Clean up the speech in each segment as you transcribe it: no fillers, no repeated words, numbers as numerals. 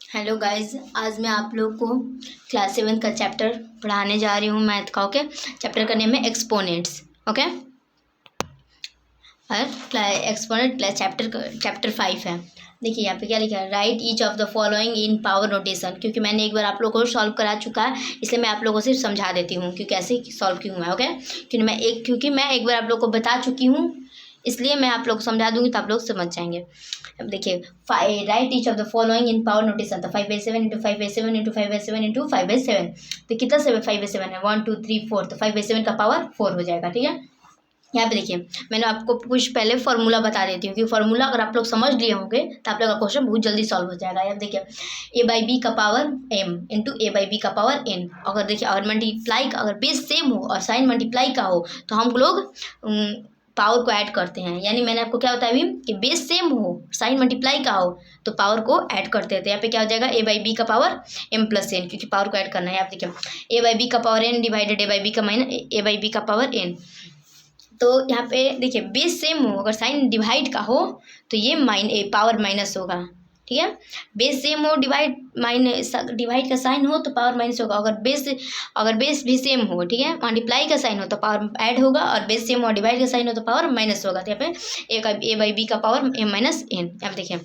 Hello guys, आज मैं आप लोग को क्लास 7 का चैप्टर पढ़ाने जा रही हूँ मैथ का। ओके, चैप्टर का नेम है एक्सपोनेंट्स। ओके, और एक्सपोनेंट चैप्टर 5 है। देखिए यहाँ पे क्या लिखा है, right each of the following in power notation. क्योंकि मैंने एक बार आप लोगों को सॉल्व करा चुका है, इसलिए मैं आप लोगों से समझा देती हूँ कि कैसे सॉल्व की हूँ मैं। ओके, क्योंकि मैं एक बार आप लोग को बता चुकी हूँ, इसलिए मैं आप लोग को समझा दूंगी तो आप लोग समझ जाएंगे। अब देखिए, right each of the following in power notation. तो 5/7 इंटू 5/7 इंटू 5/7 इंटू 5/7। तो कितना 5/7 है, 1 2 3 4। तो 5/7 का पावर 4 हो जाएगा। ठीक है, यहाँ पे देखिए, मैंने आपको कुछ पहले फार्मूला बता देती हूँ कि फार्मूला अगर आप लोग समझ लिए होंगे तो आप लोग का क्वेश्चन बहुत जल्दी सॉल्व हो जाएगा। यहाँ देखिए, a/b का पावर m इंटू a/b का पावर n। अगर देखिए, अगर मल्टीप्लाई अगर बेस सेम हो और साइन मल्टीप्लाई का हो तो हम लोग पावर को ऐड करते हैं। यानी मैंने आपको क्या बताया अभी कि बेस सेम हो, साइन मल्टीप्लाई का हो तो पावर को ऐड करते हैं। तो यहाँ पे क्या हो जाएगा, a/b का पावर m प्लस n, क्योंकि पावर को ऐड करना है। आप देखिए, a/b का पावर n डिवाइडेड a/b का माइनस a/b का पावर n। तो यहाँ पे देखिए, बेस सेम हो, अगर साइन डिवाइड का हो तो ये पावर माइनस होगा। ठीक है, बेस सेम हो, डिवाइड का साइन हो तो पावर माइनस होगा। अगर बेस भी सेम हो, ठीक है, मल्टीप्लाई का साइन हो तो पावर ऐड होगा, और बेस सेम हो डिवाइड का साइन हो तो पावर माइनस होगा। तो यहाँ पे a/b का पावर m माइनस n। यहाँ पे देखिए,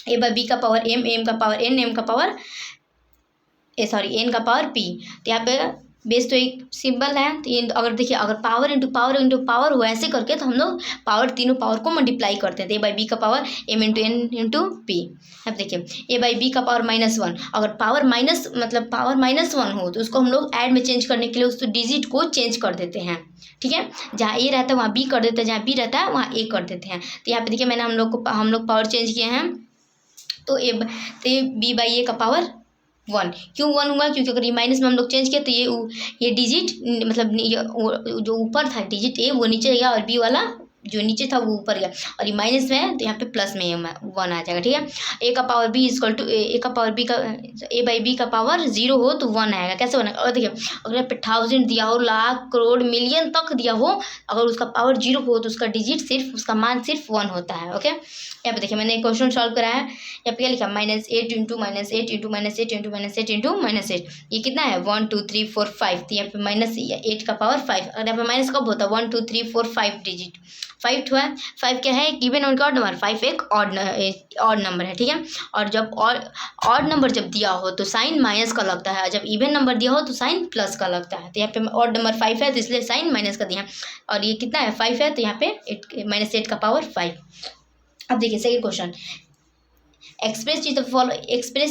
a/b का पावर m का पावर n, m का पावर n का पावर p। तो यहाँ पे बेस तो एक सिंबल है, तो ये अगर देखिए, अगर power into power into power हो ऐसे करके तो हम लोग तीनों पावर को मल्टीप्लाई करते हैं। तो a/b का power m into n into p। अब देखिए, a/b का पावर -1, अगर पावर -1 हो तो उसको हम लोग ऐड में चेंज करने के लिए उस डिजिट को चेंज कर देते हैं। ठीक है, जहाँ a रहता है वहाँ b कर देते हैं, जहाँ b रहता है वहाँ a कर देते हैं। तो यहाँ पे देखिए, मैंने हम लोग पावर चेंज किए हैं। तो b/a का पावर 1 क्यों 1 हुआ, क्योंकि अगर ये माइनस में हम लोग चेंज किया तो ये डिजिट मतलब जो ऊपर था डिजिट ए वो नीचे गया, और बी वाला जो नीचे था वो ऊपर गया, और ये माइनस में है तो यहाँ पे प्लस में 1 आ जाएगा। ठीक है, a का power b equal to a का पावर b का a/b का पावर 0 हो तो 1 आएगा। कैसे बनेगा, और देखिए, अगर यहाँ पे 1000 दिया हो, लाख करोड़ मिलियन तक दिया हो, अगर उसका पावर 0 हो तो उसका मान सिर्फ 1 होता है। ओके, यहाँ पे देखिए, मैंने एक क्वेश्चन सॉल्व कराया है। यहाँ पे क्या लिखा, -8 इंटू -8 इंटू -8 इंटू -8 इंटू -8। ये कितना है, 1 2 3 4 5। तो यहाँ पे -8 का पावर 5। और यहाँ पे माइनस कब होता है, 1 2 3 4 5 डिजिट 5 हुआ है। 5 क्या है, एक इवन और ऑड नंबर। 5 एक ऑड नंबर है। ठीक है, और जब ऑड नंबर जब दिया हो तो साइन माइनस का लगता है, जब इवन नंबर दिया हो तो साइन प्लस का लगता है। तो यहाँ पे ऑड नंबर 5 है तो इसलिए साइन माइनस का दिया, और ये कितना है, 5 है, तो यहाँ पे -8 का पावर 5। अब देखिए second question, express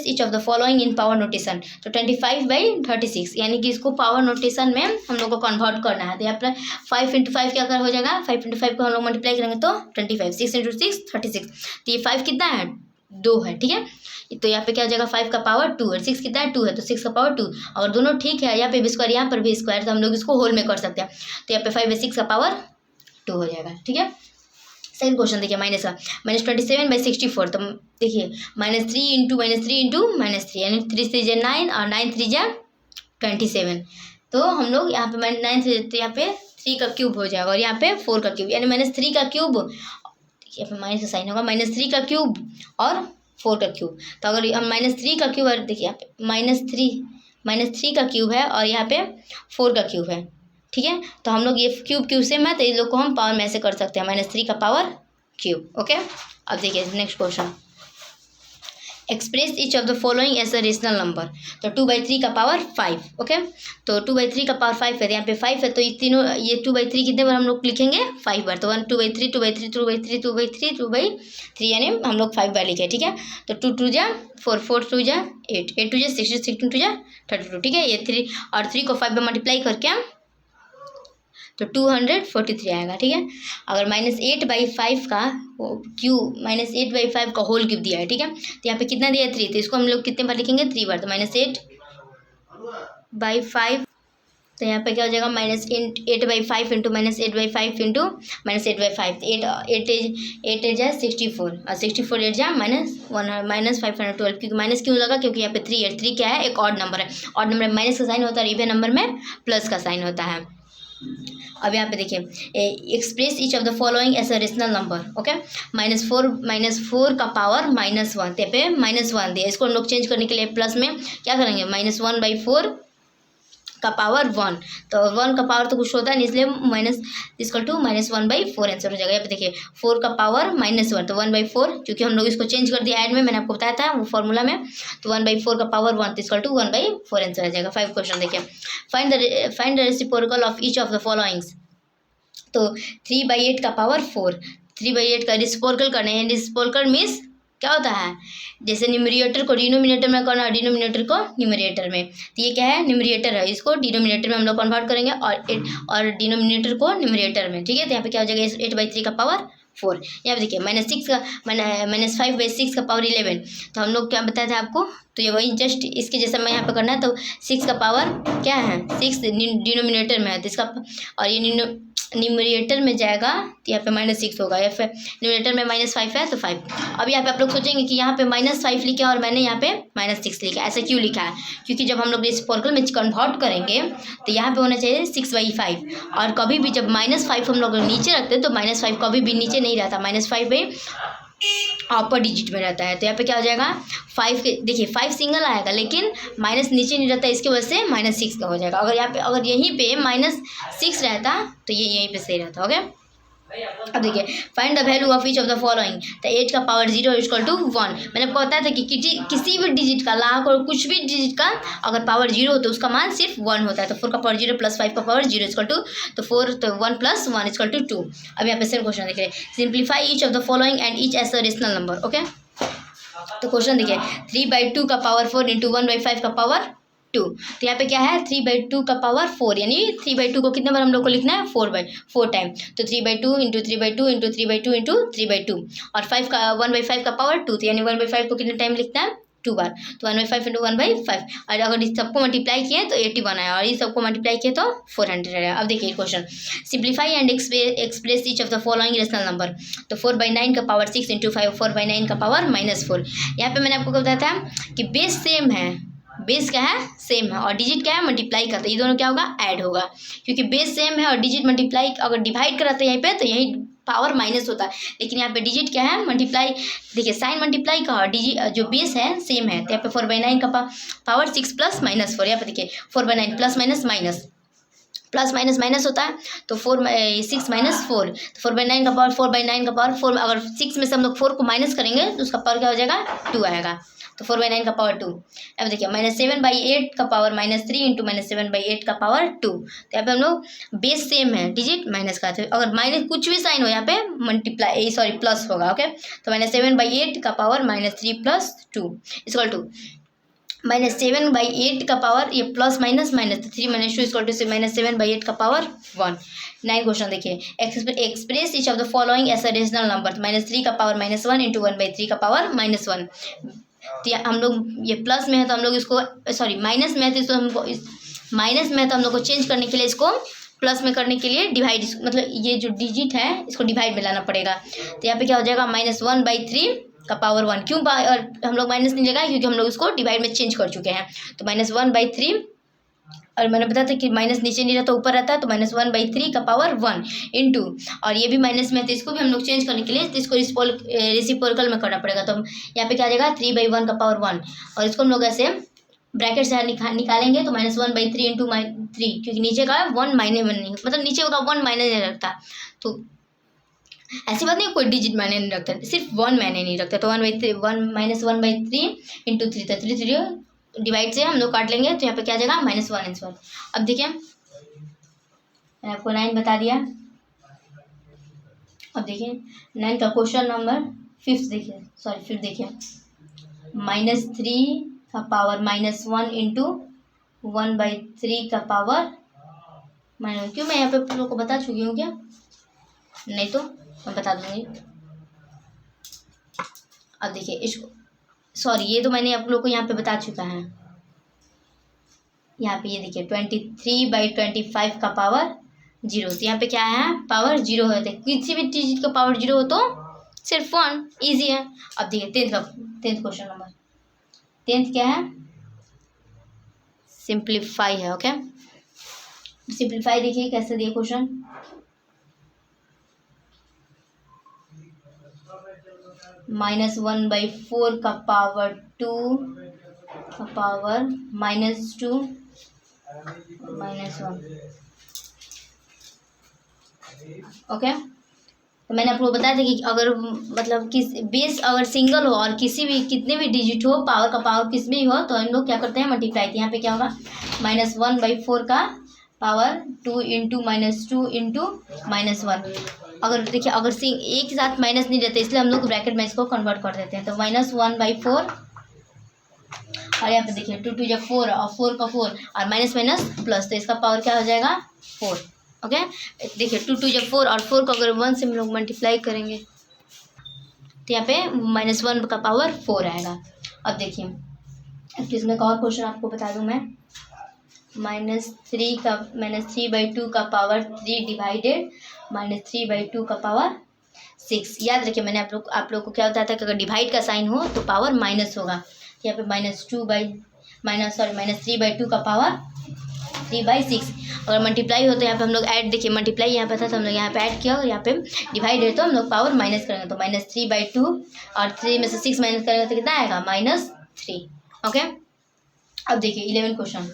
each of the following in power notation. तो 25/36, यानी कि इसको पावर नोटेशन में हम लोग को कन्वर्ट करना है। तो यहाँ पर 5 इंटू 5 क्या हो जाएगा, 5 इंटू 5 को हम लोग मल्टीप्लाई करेंगे तो 25, 6 इंटू 6 36। तो ये 5 कितना है, 2 है। ठीक है, तो यहाँ पे क्या हो जाएगा, 5 का पावर 2 है, 6 कितना है, 2 है, तो 6 का पावर 2। और दोनों ठीक है, यहाँ पे भी स्क्वायर यहाँ पर भी स्क्वायर, तो हम लोग इसको होल में कर सकते हैं। तो यहाँ पे 5/6 का पावर 2 हो जाएगा। ठीक है, सेकंड क्वेश्चन देखिए, माइनस का -27/64। तो देखिए, -3 इंटू -3 यानी 3 3 जा 9 और 9 3 जा 27। तो हम लोग यहाँ पे 9 3, तो यहाँ पे 3 का क्यूब हो जाएगा, और यहाँ पे 4 का क्यूब, यानी -3 का क्यूब, यहाँ पे माइनस का साइन होगा, -3 का क्यूब और 4 का क्यूब। तो अगर हम -3 का क्यूब, देखिए यहाँ पे -3 का क्यूब है और यहाँ पे 4 का क्यूब है। ठीक है, तो हम लोग ये क्यूब सेम है तो इन लोग को हम पावर में ऐसे कर सकते हैं, -3 का पावर क्यूब। ओके, अब देखिए next question, express each of the following as a rational number. तो 2/3 का पावर 5। ओके, तो 2/3 का पावर 5 है, तो यहाँ पे 5 है, तो ये तीनों, ये 2/3 कितने बार हम लोग लिखेंगे, 5 बार। तो 2/3 2/3 2/3 2/3 2/3, यानी हम लोग 5 बार लिखे। ठीक है, तो 2 2 जा 4 4 2 जा 8 8 2 जा 16 16 2 जा 32। ठीक है, ये 3 और 3 को 5 में मल्टीप्लाई करके तो 243 आएगा। ठीक है, अगर -8/5 का क्यूब, -8/5 का होल क्यूब दिया है। ठीक है, तो यहाँ पे कितना दिया है, 3, तो इसको हम लोग कितने बार लिखेंगे, 3 बार। तो -8/5, तो यहाँ पे क्या हो जाएगा, -8/5 इंटू -8/5 इंटू -8/5। 8 जा 64 और 64 8 जा -512, क्योंकि माइनस क्यों लगा, क्योंकि यहाँ पे 3 क्या है, एक ऑड नंबर है। ऑड नंबर में माइनस का साइन होता है और इवन नंबर में प्लस का साइन होता है। अब यहाँ पे देखिए express each of the following as a rational number. Okay, -4 का पावर -1, यहाँ पे -1 दिया, इसको हम लोग चेंज करने के लिए प्लस में क्या करेंगे, -1/4 का पावर 1, तो 1 का पावर तो कुछ होता है नहीं, इसलिए -1/4 आंसर हो जाएगा। यहाँ पे देखिए 4 का पावर -1, तो 1/4, क्योंकि हम लोग इसको चेंज कर दिया ऐड में, मैंने आपको बताया था वो फॉर्मूला में, तो 1/4 का पावर 1 तो 1/4 आंसर आ जाएगा। 5 क्वेश्चन देखिए, find the reciprocal of each of the followings. तो 3/8 का पावर 4, 3/8 का रेसिप्रोकल करना है, रेसिप्रोकल मीन्स क्या होता है, जैसे न्यूमरेटर को डिनोमिनेटर में करना, डिनोमिनेटर को न्यूमरेटर में, तो ये क्या है, न्यूमरेटर है, इसको डिनोमिनेटर में हम लोग कन्वर्ट करेंगे और डिनोमिनेटर को न्यूमरेटर में, ठीक है। तो यहाँ पे क्या हो जाएगा, 8/3 का पावर 4। यहाँ पे देखिए -5/6 का पावर 11, तो हम लोग क्या बताया था आपको, तो ये वही जस्ट इसके जैसा मैं यहाँ पे करना है, तो 6 का पावर क्या है, 6 डिनोमिनेटर में है, तो इसका और ये न्यूमरेटर में जाएगा, तो यहाँ पे -6 होगा, या फिर न्यूमरेटर में -5 है तो 5। अब यहाँ पे आप लोग सोचेंगे कि यहाँ पे -5 लिखा है और मैंने यहाँ पे -6 लिखा है, ऐसा क्यों लिखा है, क्योंकि जब हम लोग रेसिप्रोकल में कन्वर्ट करेंगे तो यहाँ पे होना चाहिए 6/5, और कभी भी जब -5 हम लोग नीचे रखते हैं तो -5 कभी भी नीचे नहीं रहता, -5 पे अपर डिजिट में रहता है। तो यहाँ पे क्या हो जाएगा, 5 के देखिए 5 सिंगल आएगा, लेकिन माइनस नीचे नहीं रहता, इसकी वजह से -6 का हो जाएगा। अगर यहाँ पे अगर यहीं पे -6 रहता तो ये यहीं पे सही रहता। ओके, अब देखिए find the value of each of the following, तो 8 का पावर 0 इक्वल टू 1। मैंने आपको बताया था कि किसी भी डिजिट का, लाख और कुछ भी डिजिट का अगर पावर 0 हो तो उसका मान सिर्फ 1 होता है। तो 4 का पावर 0 प्लस 5 का पावर 0 इक्वल टू, तो 4 तो 1 + 1 इक्वल टू 2। अब यहाँ पे सेम क्वेश्चन देखिए, simplify each of the following and each as a rational number. Okay, तो क्वेश्चन देखिए 3/2 का पावर 4 इंटू 1/5 का पावर 2। तो यहाँ पे क्या है, 3/2 का पावर 4, यानी 3/2 को कितने बार हम लोग को लिखना है, 4 टाइम, तो 3/2 इंटू 3/2 इंटू 3/2 इंटू 3/2, और 1/5 का पावर 2, तो यानी 1/5 को कितने टाइम लिखना है, 2 बार, तो 1/5 इंटू 1/5, और अगर इस सबको मल्टीप्लाई किए तो 81 आया, और इस सबको मल्टीप्लाई किए तो 400 आया। अब देखिए question, simplify and express each of the following rational number. तो 4/9 का पावर 6 इंटू 5, 4/9 का पावर -4। यहाँ पे मैंने आपको बताया था कि बेस सेम है, बेस क्या है, सेम है, और डिजिट क्या है, मल्टीप्लाई करता है, ये दोनों क्या होगा, ऐड होगा, क्योंकि बेस सेम है और डिजिट मल्टीप्लाई अगर डिवाइड कराते हैं यहीं पे तो यहीं पावर माइनस होता है, लेकिन यहाँ पे डिजिट क्या है, मल्टीप्लाई, देखिए साइन मल्टीप्लाई का और डिजिट जो बेस है सेम है। तो यहाँ पे 4/9 का पावर 6 + -4, यहाँ पे देखिए 4/9 प्लस माइनस होता है, तो 6 - 4, तो 4/9 का पावर 4/9 का पावर 4, अगर 6 में से हम लोग 4 को माइनस करेंगे तो उसका पावर क्या हो जाएगा, 2 आएगा, तो 4/9 का पावर 2। अब देखिए -7/8 का पावर -3 इंटू -7/8 का पावर 2। तो यहाँ पे हम लोग बेस सेम है, डिजिट माइनस का, तो अगर माइनस कुछ भी साइन हो यहाँ पे प्लस होगा। ओके, तो -7/8 का पावर -3 + 2 इक्वल टू -7/8 का पावर, ये plus minus minus, 3 - 2 equal to -7/8 का पावर 1। 9 क्वेश्चन देखिए, express each of the following as a rational number. -3 का पावर -1 इंटू 1/3 का पावर -1। तो हम लोग ये प्लस में है तो हम लोग इसको, सॉरी माइनस में है तो इसको हमको, माइनस में है तो हम लोग को चेंज करने के लिए इसको प्लस में करने के लिए डिवाइड, मतलब ये जो डिजिट है इसको डिवाइड में लाना पड़ेगा। तो यहाँ पे क्या हो जाएगा, -1/3 का पावर 1। क्यों हम लोग माइनस नहीं लगाए, क्योंकि हम लोग इसको डिवाइड में चेंज कर चुके हैं। तो -1/3, और मैंने बताया था कि माइनस नीचे नहीं रहता ऊपर रहता है, तो -1/3 का पावर 1 इंटू, और ये भी माइनस में है तो इसको भी हम लोग चेंज करने के लिए इसको रेसिप्रोकल में करना पड़ेगा। तो यहाँ पे क्या आ जाएगा, 3/1 का पावर 1, और इसको हम लोग ऐसे ब्रैकेट से निकालेंगे तो -1/3 इंटू 3, क्योंकि नीचे का 1 मायने में नहीं, मतलब नीचे का 1 मायने नहीं रखता, तो ऐसी बात नहीं कोई डिजिट मायने नहीं रखता, सिर्फ 1 मायने नहीं रखता। तो 1/3 -1/3 इंटू 3, तो 3 डिवाइड से हम लोग काट लेंगे, तो यहाँ पे क्या आ जाएगा, -1 आंसर। अब देखिए मैंने आपको 9 बता दिया। अब देखिए 9 का क्वेश्चन नंबर 5 देखिए, सॉरी 5 देखिए, -3 का पावर -1 इंटू 1/3 का पावर -1। क्यों मैं यहाँ पे आप लोग को बता चुकी हूँ क्या, नहीं तो मैं बता दूंगी। अब देखिए इसको, सॉरी ये तो मैंने आप लोग को यहाँ पे बता चुका है। यहाँ पे ये देखिए 23/25 का पावर 0, तो यहाँ पे क्या है, पावर 0 होता है, किसी भी डिजिट का पावर 0 हो तो सिर्फ 1, ईजी है। अब देखिए 10th क्वेश्चन नंबर, 10th क्या है, सिंप्लीफाई है। ओके, सिंप्लीफाई देखिए कैसे दिए क्वेश्चन। -1/4 का पावर 2 का पावर -2 -1। ओके, तो मैंने आपको बताया था कि अगर मतलब किस बेस अगर सिंगल हो और किसी भी कितने भी डिजिट हो, पावर का पावर किस भी हो, तो हम लोग क्या करते हैं मल्टीप्लाई। तो यहाँ पे क्या होगा -1/4 का पावर 2 इंटू -2 इंटू -1। अगर देखिए अगर एक ही साथ माइनस नहीं रहते, इसलिए हम लोग ब्रैकेट में इसको कन्वर्ट कर देते हैं। तो -1/4 और यहाँ पे देखिए 2 2 जब 4 और 4 का 4 और माइनस माइनस प्लस, तो इसका पावर क्या हो जाएगा 4। ओके, देखिए 2 2 जब 4 और 4 को अगर 1 से हम लोग मल्टीप्लाई करेंगे तो यहाँ पे -1 का पावर 4 आएगा। अब देखिए इसमें एक और क्वेश्चन आपको बता दूं मैं। -3/2 का पावर 3 डिवाइडेड -3/2 का पावर 6। याद रखिए मैंने आप लोग को क्या बताया था कि अगर डिवाइड का साइन हो तो पावर माइनस होगा। यहाँ पे -3/2 का पावर 3/6। अगर मल्टीप्लाई हो तो यहाँ पे हम लोग ऐड, देखिए मल्टीप्लाई यहाँ पे था तो हम लोग यहाँ पे ऐड किया, और यहाँ पे डिवाइड है तो हम लोग पावर माइनस करेंगे। तो -3/2 और 3 में से 6 माइनस करेंगे तो कितना आएगा -3। ओके, अब देखिए 11 question.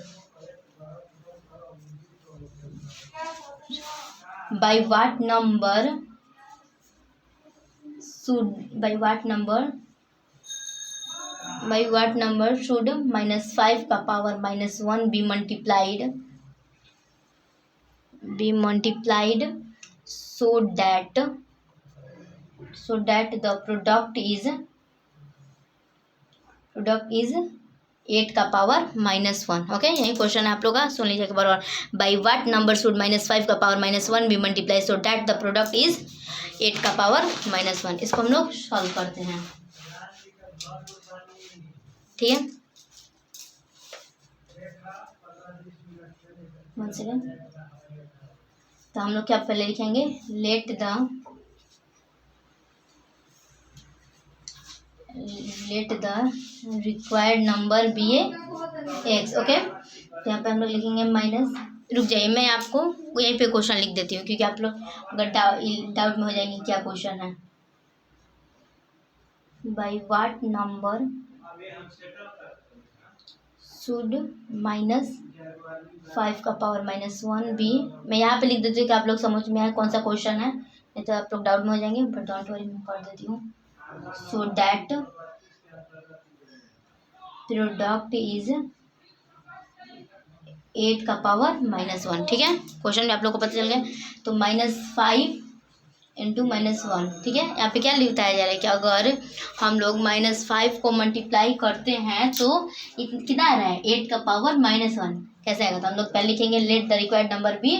By what number should -5 का power -1 be multiplied so that the product is 8 का पावर -1। ओके, यही क्वेश्चन है आप लोग का, सुन लीजिए एक बार और। बाई व्हाट नंबर शुड -5 का power -1 be multiply so that the product is 8 का पावर -1। इसको हम लोग सॉल्व करते हैं, ठीक है। 1 सेकेंड। तो हम लोग क्या पहले लिखेंगे, let the required number be a x. Okay, तो यहाँ पे हम लोग लिखेंगे माइनस, रुक जाइए मैं आपको यहीं पे क्वेश्चन लिख देती हूँ क्योंकि आप लोग अगर डाउट में हो जाएंगे क्या क्वेश्चन है। बाई व्हाट नंबर शुड -5 का पावर -1 बी, मैं यहाँ पे लिख देती हूँ कि आप लोग समझ में आए कौन सा क्वेश्चन है, नहीं तो आप लोग डाउट में हो जाएंगे। बट डोंट वरी, मैं कर देती हूँ। सो दैट प्रोडक्ट इज 8 का पावर -1, ठीक है। क्वेश्चन में आप लोग को पता चल गया। तो -5 इंटू -1, ठीक है। यहाँ पे क्या बताया जा रहा है कि अगर हम लोग -5 को मल्टीप्लाई करते हैं तो कितना आ रहा है 8 का पावर -1। कैसे आएगा, तो हम लोग पहले लिखेंगे let the required number be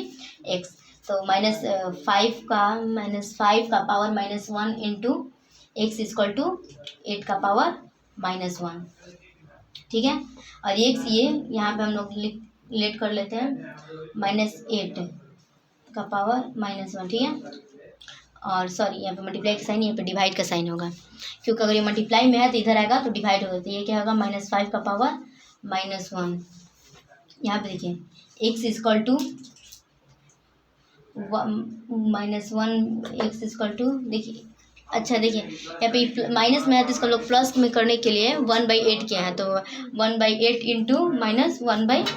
x. तो -5 का power -1 into x equal to 8 का पावर -1, ठीक है। और एक्स ये यहाँ पे हम लोग लेट कर लेते हैं -8 का पावर -1, ठीक है। और सॉरी यहाँ पे मल्टीप्लाई का साइन, यहाँ पे डिवाइड का साइन होगा, क्योंकि अगर ये मल्टीप्लाई में है तो इधर आएगा तो डिवाइड होगा। तो ये क्या होगा -5 का पावर -1। यहाँ पे देखिए x equal to -1 x equal to, देखिए अच्छा देखिए यहाँ पे माइनस में है तो इसको लोग प्लस में करने के लिए 1/8 किया है। तो 1/8 इंटू -1/5,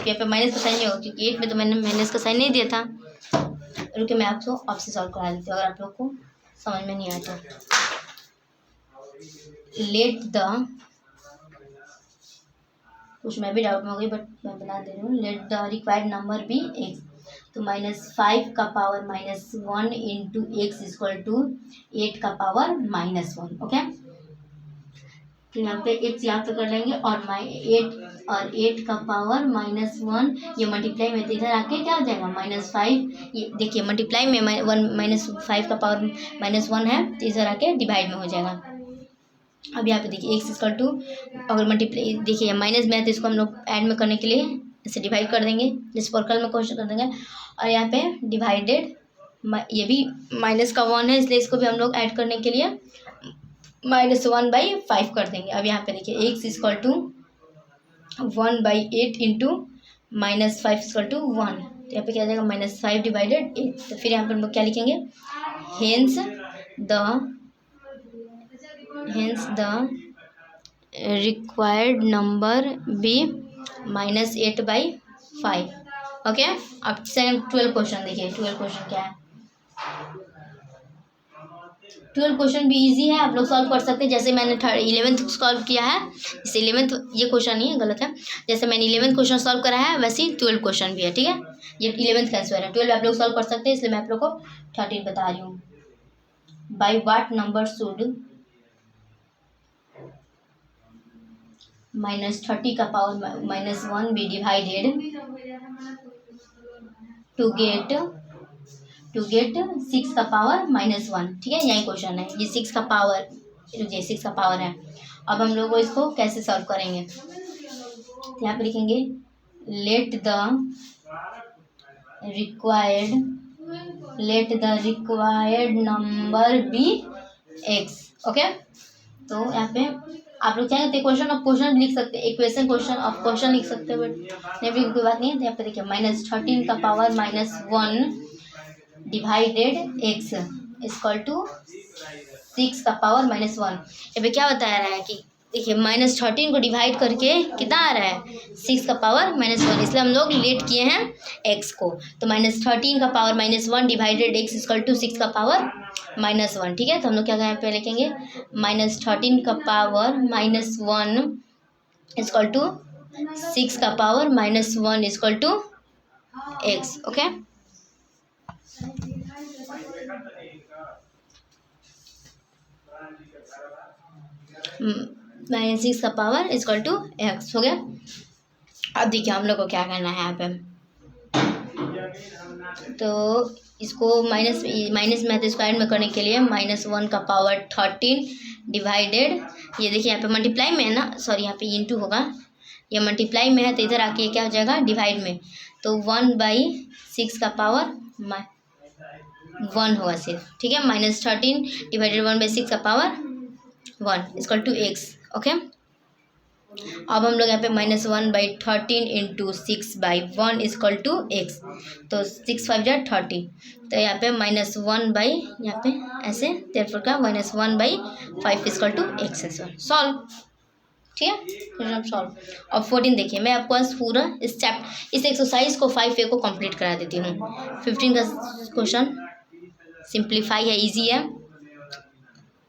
यहाँ पे माइनस का साइन नहीं होगा क्योंकि 8 में तो मैंने माइनस का साइन नहीं दिया था। रुकिए मैं आपको आपसे सॉल्व करा देती हूँ अगर आप लोग को समझ में नहीं आता। लेट द, कुछ मैं भी डाउट में हो गई बट मैं बना दे रही हूँ। Let the required number be x. तो -5 का power -1 into x equal to 8 का पावर -1। ओके, तो यहाँ पे एक्स यहाँ पे कर लेंगे और 8 का पावर -1, ये मल्टीप्लाई में तो इधर आके क्या हो जाएगा -5। ये देखिए मल्टीप्लाई में -5 का पावर -1 है तो इधर आके डिवाइड में हो जाएगा। अब यहाँ पे देखिए एक्स इक्वल टू, अगर मल्टीप्लाई देखिए माइनस में है तो इसको हम लोग ऐड में करने के लिए इसे डिवाइड कर देंगे, जिस सर्कल में क्वेश्चन कर देंगे। और यहाँ पे डिवाइडेड, ये भी -1 है इसलिए इसको भी हम लोग ऐड करने के लिए -1/5 कर देंगे। अब यहाँ पे देखिए x equal to 1/8 into -5 equal to 1। तो यहाँ पे क्या आ जाएगा -5 डिवाइडेड 8। तो फिर यहाँ पर हम लोग क्या लिखेंगे, hence the required number be -8/5। Okay. अब सेकंड 12 क्वेश्चन देखिए। 12 क्वेश्चन क्या है, 12 क्वेश्चन भी इजी है, आप लोग सॉल्व कर सकते हैं। जैसे मैंने 11th सॉल्व किया है, इसे 11th, ये क्वेश्चन नहीं है, गलत है। जैसे मैंने 11th क्वेश्चन सॉल्व करा है वैसे ही 12 क्वेश्चन भी है, ठीक है। ये 11th का आंसर है, 12 आप लोग सॉल्व कर सकते हैं, इसलिए मैं आप लोग को 13 बता रही हूँ। बाई व्हाट नंबर शुड -30 का power -1 be divided to get 6 का पावर -1, ठीक है। यही क्वेश्चन है, ये 6 का पावर, ये 6 का पावर है। अब हम लोग इसको कैसे सॉल्व करेंगे, तो यहाँ पे लिखेंगे let the required number be x। Okay. तो यहाँ पे आप लोग चाहेंगे तो क्वेश्चन ऑफ क्वेश्चन लिख सकते हैं, इक्वेशन क्वेश्चन ऑफ क्वेश्चन लिख सकते हैं, बट नहीं भी कोई बात नहीं है। तो यहाँ पे देखिए -13 का power -1 divided x equal to 6 का पावर -1। यहाँ पे क्या बता रहा है कि देखिए -13 को डिवाइड करके कितना आ रहा है, 6 का पावर -1, इसलिए हम लोग लेट किए हैं x को। तो -13 का power -1 divided x equal to 6 का पावर -1, ठीक है। तो हम लोग क्या यहाँ पे लिखेंगे, -13 का पावर -1 इक्वल टू 6 का power -1 equal to x। Okay. -6 का पावर इक्वल टू x हो गया। अब देखिए हम लोग को क्या करना है यहाँ पे, तो इसको माइनस में स्क्वायर में करने के लिए -1 का पावर 13 डिवाइडेड, ये देखिए यहाँ पे मल्टीप्लाई में है ना, सॉरी यहाँ पे इंटू होगा, ये मल्टीप्लाई में है तो इधर आके क्या हो जाएगा डिवाइड में, तो 1/6 का पावर 1 होगा सिर्फ, ठीक है। -13 डिवाइडेड 1/6 का power 1 equal to x। Okay. अब हम लोग यहाँ पे -1/13 इंटू 6/1 इक्वल टू x, तो 6 5 जा 30, तो यहाँ पे -1 यहाँ पे ऐसे देयरफॉर का -1/5 इक्वल टू x सॉल्व, ठीक है। Question solve. अब 14 देखिए, मैं आपको आज पूरा इस एक्सरसाइज को 5A को कंप्लीट करा देती हूँ। 15 का क्वेश्चन सिंप्लीफाई है, इजी है,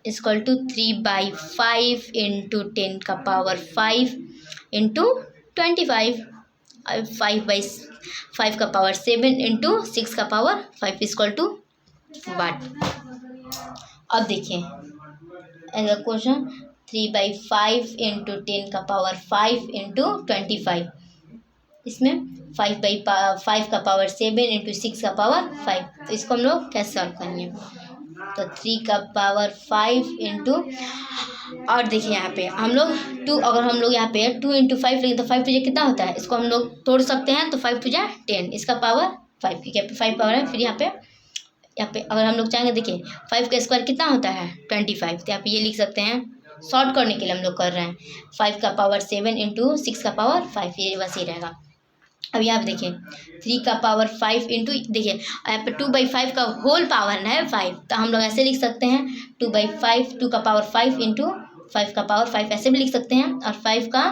इक्वल टू 3/5 इंटू 10 का पावर 5 इंटू 25, 5/5 का पावर 7 इंटू 6 का पावर 5 इक्वल टू वाट। अब देखिए क्वेश्चन 3/5 इंटू 10 का पावर 5 इंटू 25, इसमें 5/5 का पावर 7 इंटू 6 का पावर 5, तो इसको हम लोग कैसे सॉल्व करेंगे, तो 3 का पावर 5 इंटू, और देखिए यहाँ पे हम लोग 2, अगर हम लोग यहाँ पे 2 इंटू 5 लेंगे तो 5 टू कितना होता है, इसको हम लोग तोड़ सकते हैं, तो 5 टू 10, इसका पावर 5, ठीक है। 5 पावर है, फिर यहाँ पे अगर हम लोग चाहेंगे, देखिए 5 का स्क्वायर कितना होता है 25, तो यहाँ पे ये लिख सकते हैं, शॉर्ट करने के लिए हम लोग कर रहे हैं, 5 का पावर 7 इंटू 6 का पावर 5, ये बस ही रहेगा। अब यहाँ पे देखिए 3 का पावर 5 इंटू, देखिए यहाँ पे 2/5 का होल पावर है 5, तो हम लोग ऐसे लिख सकते हैं 2/5, 2 का पावर 5 इंटू 5 का पावर 5, ऐसे भी लिख सकते हैं, और 5 का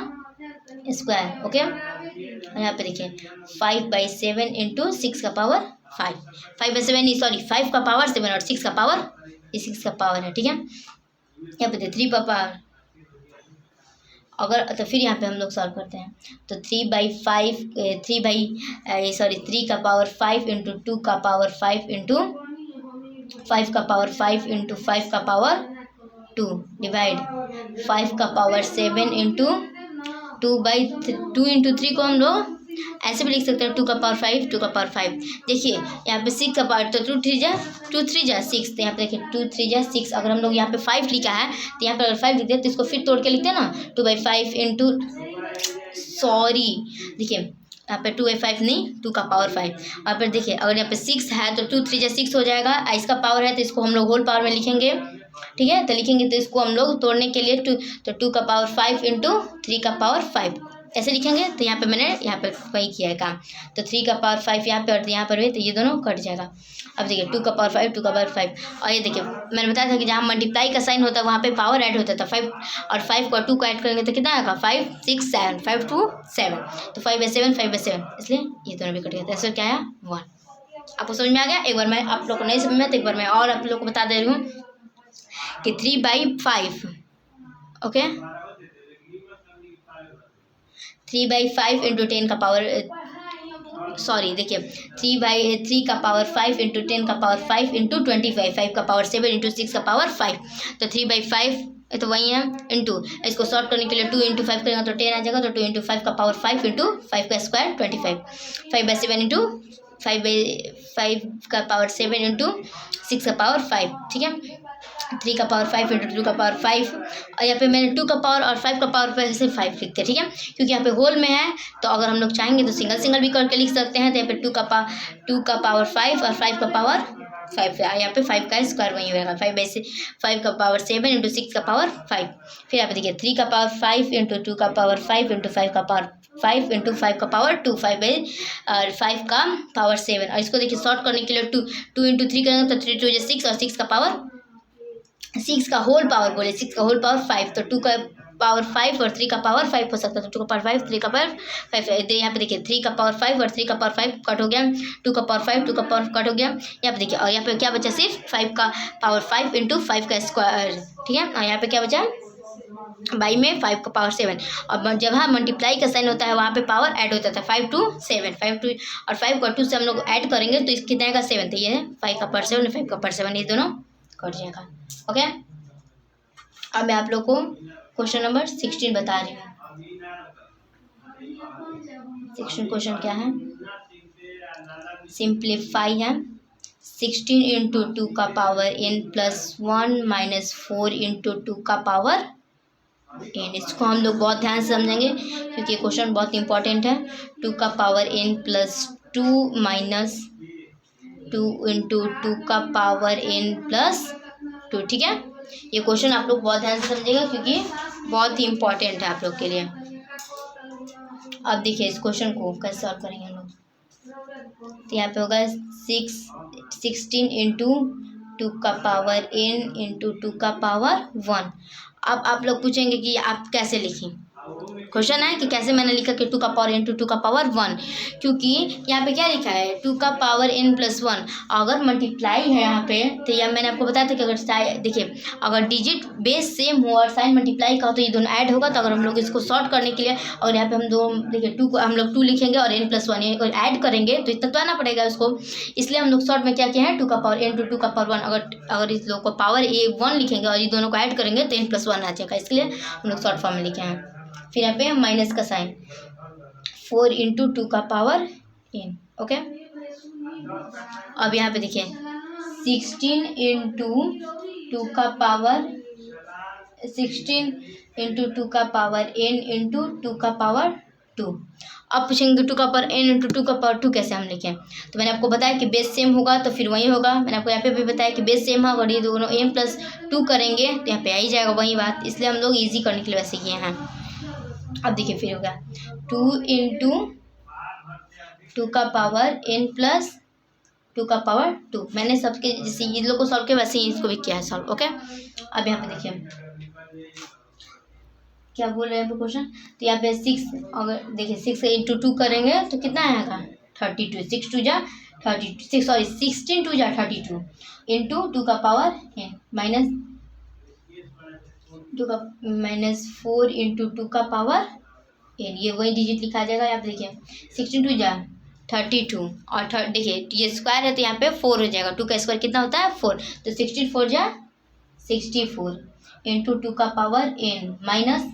स्क्वायर। ओके। और यहाँ पे देखिए 5/7 इंटू 6 का पावर 5, 5/7 नहीं, सॉरी 5 का पावर 7 और 6 का पावर, ये 6 का पावर है, ठीक है। यहाँ पे 3 का पावर, अगर तो फिर यहाँ पे हम लोग सॉल्व करते हैं, तो 3 का पावर 5 इंटू 2 का पावर 5 इंटू 5 का पावर 5 इंटू 5 का पावर 2 डिवाइड 5 का पावर 7 इंटू 2 इंटू 3 को हम लोग ऐसे भी लिख सकते हैं, 2 का पावर 5, 2 का पावर 5। देखिए यहाँ पे 6 का पावर, तो 2 3 जा 6, तो यहाँ पे देखिए 2 3 जा 6, अगर हम लोग यहाँ पे 5 लिखा है तो यहाँ पे अगर 5 लिखते हैं तो इसको फिर तोड़ के लिखते हैं ना, 2/5 इंटू, सॉरी देखिए यहाँ पे 2/5 नहीं, 2 का पावर 5, और फिर देखिए अगर यहाँ पे 6 है तो 2 3 जा 6 हो जाएगा, इसका पावर है तो इसको हम लोग होल पावर में लिखेंगे, ठीक है। तो लिखेंगे तो इसको हम लोग तोड़ने के लिए 2 का पावर 5 इंटू 3 का पावर 5, ऐसे लिखेंगे तो यहाँ पे मैंने यहाँ पे वही किया है काम। तो 3 का पावर 5 यहाँ पे और यहाँ पर भी, तो ये दोनों कट जाएगा। अब देखिए 2 का पावर 5, 2 का पावर 5, और ये देखिए मैंने बताया था कि जहाँ मल्टीप्लाई का साइन होता है वहाँ पे पावर ऐड होता था 5, और 5 को 2 को ऐड करेंगे तो कितना आएगा 5 6 7, 5 2 7, तो 5/7 5/7, इसलिए ये दोनों भी कट गया। तो क्या आया 1। आपको समझ में आ गया? एक बार मैं आप लोग को नहीं समझ में तो एक बार मैं और आप लोग को बता दे रही हूँ कि 3/5, ओके, 3/5 इंटू 10 का पावर, सॉरी देखिए 3/3 का पावर 5 इंटू 10 का पावर 5 इंटू 25, 5 का पावर 7 इंटू 6 का पावर 5, तो 3/5 तो वही है इंटू, इसको सॉल्व करने के लिए 2 इंटू 5 करेंगे तो 10 आ जाएगा, तो 2 इंटू 5 का पावर 5 इंटू 5 का स्क्वायर 25, 5/7 इंटू 5 का पावर 7 इंटू 6 का पावर 5, ठीक है। 3 का पावर 5 इंटू 2 का पावर 5, और यहाँ पे मैंने 2 का पावर और 5 का पावर पे से 5 लिखते हैं, ठीक है, क्योंकि यहाँ पे होल में है। तो अगर हम लोग चाहेंगे तो सिंगल सिंगल भी करके लिख सकते हैं। तो यहाँ पे 2 का पावर 5 और 5 का पावर 5, यहाँ पे 5 का स्क्वायर वही होगा, 5 का पावर 7 इंटू 6 का पावर 5। फिर यहाँ पे देखिए 3 का पावर 5 इंटू 2 का पावर 5 इंटू 5 का पावर 5 इंटू 5 का पावर 2, 5 का पावर 7, और इसको देखिए शॉर्ट करने के लिए 2 इंटू 3 करेंगे तो 3 2 6, और 6 का पावर 6 का होल पावर बोले 6 का होल पावर 5, तो 2 का पावर 5 और 3 का पावर 5 हो सकता है। तो 2 का पावर 5 3 का पावर 5, यहाँ पे देखिए 3 का पावर 5 और 3 का पावर 5 कट हो गया, 2 का पावर 5 2 का पावर कट हो गया। यहाँ पे देखिए, और यहाँ पे क्या बचा सिर्फ 5 का पावर 5 इंटू 5 का स्क्वायर, ठीक है। और यहाँ पे क्या बचा बाई में 5 का पावर 7, और जब हाँ मल्टीप्लाई का साइन होता है वहाँ पे पावर ऐड होता था 5 to 7, 5 to और 5 को 2 से हम लोग ऐड करेंगे तो इस कितने का 7, तो ये है 5 का पावर 7 5 का पावर 7, ये दोनों कट जाएगा, ओके। अब मैं आप लोग को क्वेश्चन नंबर 16 बता रही हूँ। 16 क्वेश्चन क्या है, सिंप्लीफाई है। 16 इंटू 2 का power n plus 1 minus 4 into 2 का पावर n। इसको हम लोग बहुत ध्यान से समझेंगे क्योंकि क्वेश्चन बहुत इंपॉर्टेंट है। 2 का power n plus 2 minus 2 into 2 का पावर n प्लस 2, ठीक है। ये क्वेश्चन आप लोग बहुत ध्यान से समझेगा क्योंकि बहुत ही इम्पोर्टेंट है आप लोग के लिए। अब देखिए इस क्वेश्चन को कैसे सॉल्व करेंगे हम लोग। तो यहाँ पे होगा 16 इंटू 2 का पावर n इंटू 2 का पावर 1। अब आप लोग पूछेंगे कि आप कैसे लिखें, क्वेश्चन है कि कैसे मैंने लिखा कि 2 का पावर n टू 2 का पावर 1, क्योंकि यहाँ पे क्या लिखा है 2 का पावर n प्लस 1। अगर मल्टीप्लाई है यहाँ पे तो यह मैंने आपको बताया था कि अगर देखिए अगर डिजिट बेस सेम हो और साइन मल्टीप्लाई का हो तो ये दोनों ऐड होगा। तो अगर हम लोग इसको शॉर्ट करने के लिए और यहाँ पे हम दो देखिए 2 को हम लोग 2 लिखेंगे और n प्लस 1 ऐड करेंगे तो इतना तो आना पड़ेगा उसको, इसलिए हम लोग शॉर्ट में क्या किया है 2 का पावर n टू 2 का पावर 1। अगर इस लोग को पावर 1 लिखेंगे और ये दोनों को ऐड करेंगे तो n प्लस 1 आ जाएगा, इसलिए हम लोग शॉर्ट फॉर्म में लिखे हैं। फिर यहाँ पे माइनस का साइन 4 इंटू 2 का पावर n, ओके। अब यहाँ पे देखिए 16 इंटू 2 का पावर 16 इंटू 2 का पावर n इंटू 2 का पावर 2। अब पूछेंगे 2 का पावर n इंटू 2 का पावर 2 कैसे हम लिखें। तो मैंने आपको बताया कि बेस सेम होगा तो फिर वही होगा। मैंने आपको यहाँ पे भी बताया कि बेस सेम है, अगर ये दोनों n प्लस 2 करेंगे तो यहाँ पे आ ही जाएगा वही बात, इसलिए हम लोग ईजी करने के लिए वैसे किए हैं। अब देखिए फिर होगा 2 इंटू 2 का पावर n प्लस 2 का पावर 2। मैंने सबके जैसे इन लोग को सॉल्व किया वैसे ही इसको भी किया है सॉल्व, ओके। अब यहाँ पे देखिए क्या बोल रहे हैं क्वेश्चन। तो यहाँ पे 6, अगर देखिए 6 इंटू 2 करेंगे तो कितना आएगा 32, 6 2 जा 32, सॉरी 16 2 जा 32 इंटू 2 का पावर n माइनस 4 इंटू 2 का पावर n, ये वही डिजिट लिखा जाएगा। यहाँ पे देखिए 16 2 जा 32 और देखिए ये स्क्वायर है तो यहाँ पे 4 हो जाएगा। 2 का स्क्वायर कितना होता है 4, तो 16 4 जा 64 इंटू 2 का पावर n माइनस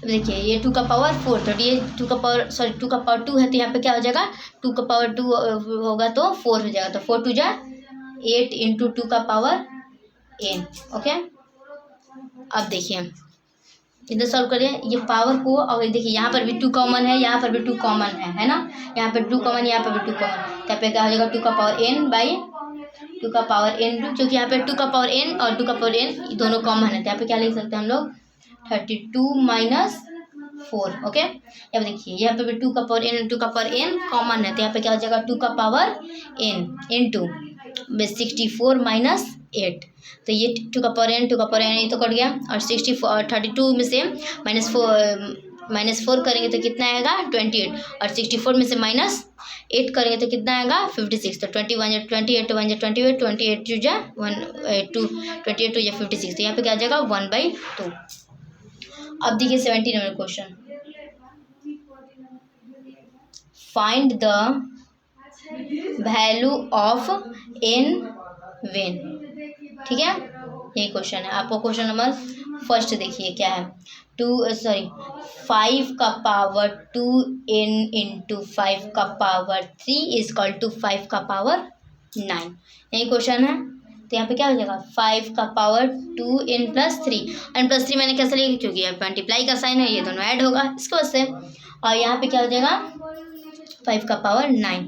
देखिए ये 2 का पावर 4, तो ये 2 का पावर 2 है तो यहाँ पे क्या हो जाएगा 2 का पावर 2 होगा तो 4 हो जाएगा। तो 4 2 जा 8 इंटू 2 का पावर n, ओके। अब देखिए इधर सॉल्व करिए ये पावर को, और देखिए यहाँ पर भी 2 कॉमन है, यहाँ पर भी 2 कॉमन है ना, यहाँ पर 2 कॉमन यहाँ पर भी 2 कॉमन, यहाँ पे क्या हो जाएगा 2 का पावर n बाई 2 का पावर n, क्योंकि यहाँ पे 2 का पावर n और 2 का पावर n दोनों कॉमन है। तो यहाँ पे क्या लिख सकते हैं हम लोग 32 माइनस 4। ओके, अब देखिए यहाँ पे भी 2 का पावर n, 2 का पावर n कॉमन है, तो यहाँ पे क्या हो जाएगा 2 का पावर n इंटू 64 माइनस 8। तो ये 2 का पावर n, 2 का पावर n ये तो कट गया, और 32 में से -4 करेंगे तो कितना आएगा 28, और 64 में से -8 करेंगे तो कितना आएगा 56। तो 21 28 1 28 28 टू जा 28 टू जा 56, तो यहाँ पे क्या आ जाएगा 1/2। अब देखिए 17 number question, find the value of n when. ठीक है, यही क्वेश्चन है। आपको क्वेश्चन नंबर फर्स्ट देखिए क्या है, 5 का पावर 2n इंटू 5 का पावर 3 इज इक्वल टू 5 का पावर 9, यही क्वेश्चन है। तो यहाँ पे क्या हो जाएगा 5 का power 2n plus 3, n plus 3 मैंने कैसे लिखा क्योंकि यहाँ मल्टीप्लाई का साइन है, ये दोनों ऐड होगा इसके वजह से। और यहाँ पे क्या हो जाएगा 5 का पावर 9।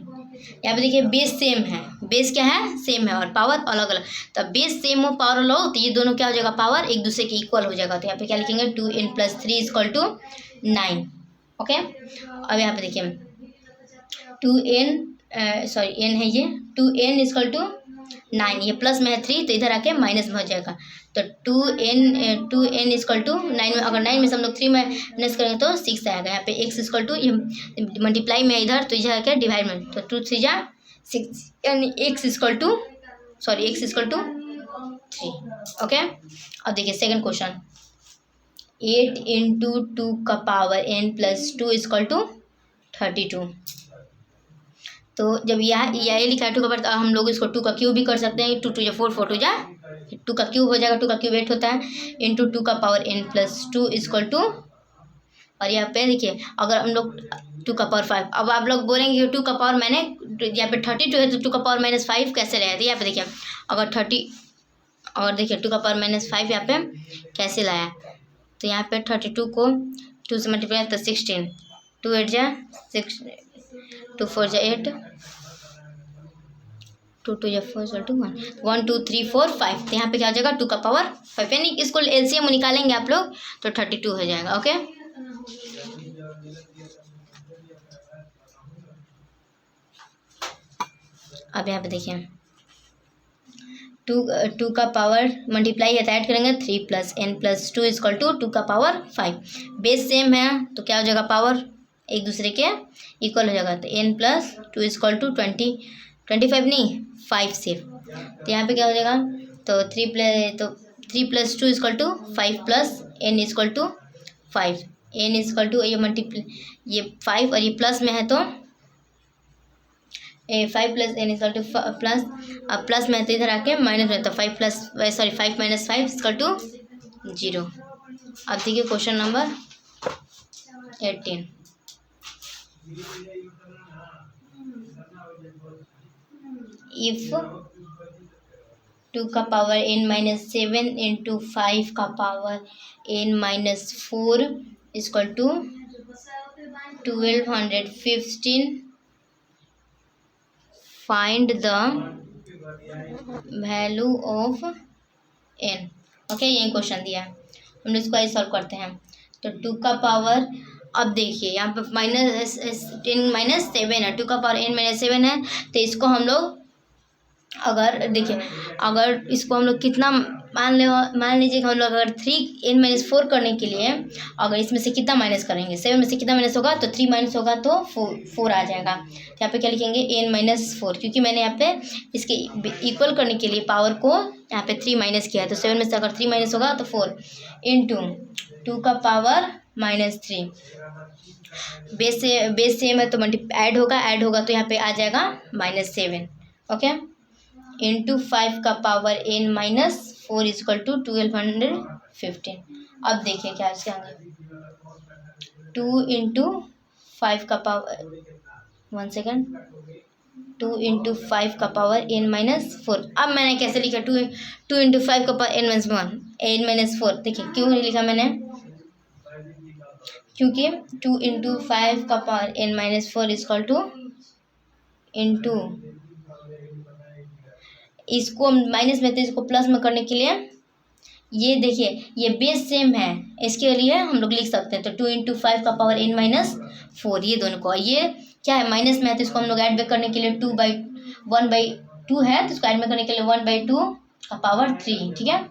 यहाँ पे देखिए बेस सेम है, बेस क्या है सेम है और पावर अलग अलग, तो बेस सेम हो पावर अलग हो तो ये दोनों क्या हो जाएगा पावर एक दूसरे के इक्वल हो जाएगा। तो यहाँ पे क्या लिखेंगे 2n plus 3 is equal to 9। Okay, अब यहाँ पे देखिए 2n n है ये 2n इज इक्वल टू 9, ये प्लस में है 3 तो इधर आके माइनस में हो जाएगा। तो 2n इज इक्वल टू 9 में, अगर 9 में से हम लोग 3 माइनस करेंगे तो 6 आएगा। यहाँ पे x is equal to multiply में इधर तो इधर आके डिवाइड में, तो 2 3 जा 6, यानी x is equal to 3। Okay, अब देखिए सेकंड क्वेश्चन, 8 इंटू 2 का power n plus 2 is equal to 32। तो जब यहाँ ये लिखा है 2 का पावर, हम लोग इसको 2 का क्यूब भी कर सकते हैं, 2 2 जा 4 4 2 जा 2 का क्यूब हो जाएगा, 2 का क्यूब 8 होता है, इंटू 2 का power n plus 2 is equal to, और यहाँ पे देखिए अगर हम लोग 2 का पावर 5, अब आप लोग बोलेंगे 2 का पावर मैंने यहाँ पे 32 है तो 2 का पावर -5 कैसे रहे, तो यहाँ पे देखिए अगर 30 और देखिए 2 का पावर -5 यहाँ पे कैसे लाया, तो यहाँ पे 32 को 2 से मल्टीप्लाई तो 16, 2 8 जा 6, 2 4 जा 8, 2 2 जा 4 2 1 1 2 3 4 5, तो यहाँ पे क्या हो जाएगा 2 का पावर 5, यानी इसको एलसीएम निकालेंगे आप लोग तो 32 हो जाएगा। ओके, अब यहाँ पे देखिए 2 का पावर मल्टीप्लाई है तो ऐड करेंगे 3 plus n plus 2 is equal to 2 का पावर 5, बेस सेम है तो क्या हो जाएगा पावर एक दूसरे के इक्वल हो जाएगा, तो n plus 2 is equal to 25 नहीं 5 से, तो यहाँ पे क्या हो जाएगा तो 3 plus 2 is equal to 5 plus n is equal to 5, n is equal to ये मल्टीप्लाई ये 5 और ये प्लस में है तो 5 plus n equal to plus, अब प्लस में तो इधर आके माइनस में, तो 5 माइनस 5 इक्वल टू 0। अब देखिए क्वेश्चन नंबर 18, इफ 2 का पावर n माइनस 7 इंटू 5 का power n minus 4 equal to 1215, find the value of n। Okay, यही क्वेश्चन दिया है, हम लोग इसको ऐसे सॉल्व करते हैं। तो 2 का पावर, अब देखिए यहाँ पे -7 है, 2 का पावर n माइनस 7 है, तो इसको हम लोग अगर देखिए अगर इसको हम लोग कितना मान लीजिए हम लोग अगर 3n माइनस 4 करने के लिए अगर इसमें से कितना माइनस करेंगे, 7 में से कितना माइनस होगा तो 3 माइनस होगा तो 4 आ जाएगा। तो यहाँ पे क्या लिखेंगे n माइनस 4, क्योंकि मैंने यहाँ पे इसके इक्वल करने के लिए पावर को यहाँ पे 3 माइनस किया है, तो 7 में से अगर 3 माइनस होगा तो 4 इंटू 2 का पावर -3, बेस सेम है तो ऐड होगा तो यहाँ पे आ जाएगा -7। ओके, इंटू 5 का power n minus 4 is equal to 1215। अब देखिए क्या इसके आगे 2 इंटू 5 का पावर 1 सेकेंड 2 इंटू 5 का पावर n माइनस 4। अब मैंने कैसे लिखा 2 इंटू 5 का पावर n माइनस 4, देखिए क्यों नहीं लिखा मैंने, क्योंकि 2 इंटू 5 का power n minus 4 is equal two into इसको माइनस में तो इसको प्लस में करने के लिए ये देखिए ये बेस सेम है, इसके लिए हम लोग लिख सकते हैं। तो 2 इंटू 5 का पावर n माइनस 4, ये दोनों को, ये क्या है माइनस में है तो इसको हम लोग ऐड बैक करने के लिए 1/2 है, तो इसको ऐड बैक करने के लिए 1/2 का पावर 3, ठीक है,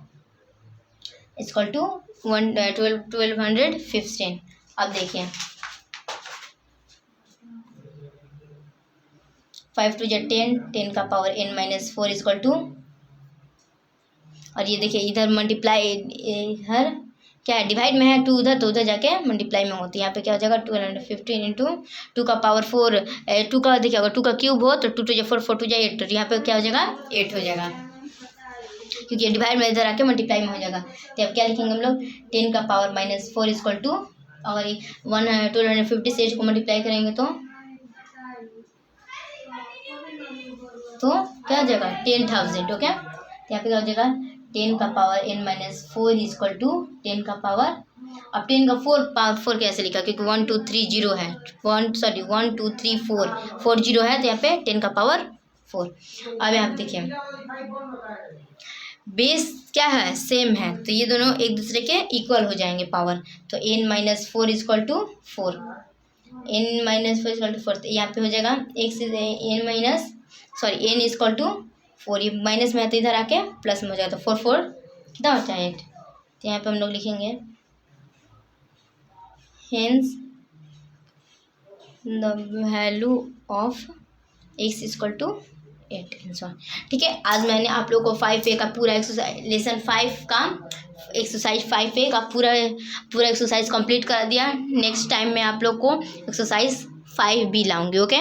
इक्वल टू 1215। अब देखिए 5 2 जा 10, 10 का power n minus 4 equal to, और ये देखिए इधर मल्टीप्लाई, इधर क्या है डिवाइड में है 2 उधर, तो उधर जाके मल्टीप्लाई में होती है। यहाँ पे क्या हो जाएगा 1215 इंटू 2 का पावर 4, 2 का देखिए अगर 2 का क्यूब हो तो 2 2 जा 4, 4 2 जा 8, तो यहाँ पे क्या हो जाएगा 8 हो जाएगा, क्योंकि ये डिवाइड में इधर आके मल्टीप्लाई में हो जाएगा। तो अब क्या लिखेंगे हम लोग 10 का पावर माइनस 4 इक्वल टू, अगर 1250 से इसको मल्टीप्लाई करेंगे तो क्या हो जाएगा 10,000, ओके। तो यहाँ पे क्या हो जाएगा 10 का power n minus 4 equal to 10 का पावर, अब 10 का 4 पावर 4 कैसे लिखा, क्योंकि 1 2 3 0 है, 1 2 3 4 0 है, तो यहाँ पे 10 का पावर 4। अब यहाँ पे देखिए बेस क्या है सेम है, तो ये दोनों एक दूसरे के इक्वल हो जाएंगे पावर, तो n minus 4 equal to 4, n minus 4 equal to 4, तो यहाँ पे हो जाएगा एक से n इक्वल टू 4, ये माइनस में है तो इधर आके प्लस में हो जाएगा, तो 4 4 कितना होता है 8, तो यहाँ पे हम लोग लिखेंगे hence the value of x equal to 8 answer. ठीक है, आज मैंने आप लोगों को 5A का पूरा एक्सरसाइज, लेसन 5 का एक्सरसाइज 5A का पूरा एक्सरसाइज कंप्लीट कर दिया। नेक्स्ट टाइम मैं आप लोग को एक्सरसाइज 5B लाऊंगी, ओके।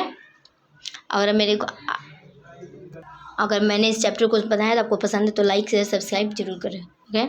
अगर मैंने इस चैप्टर को बताया तो आपको पसंद है तो लाइक शेयर सब्सक्राइब जरूर करें, ओके।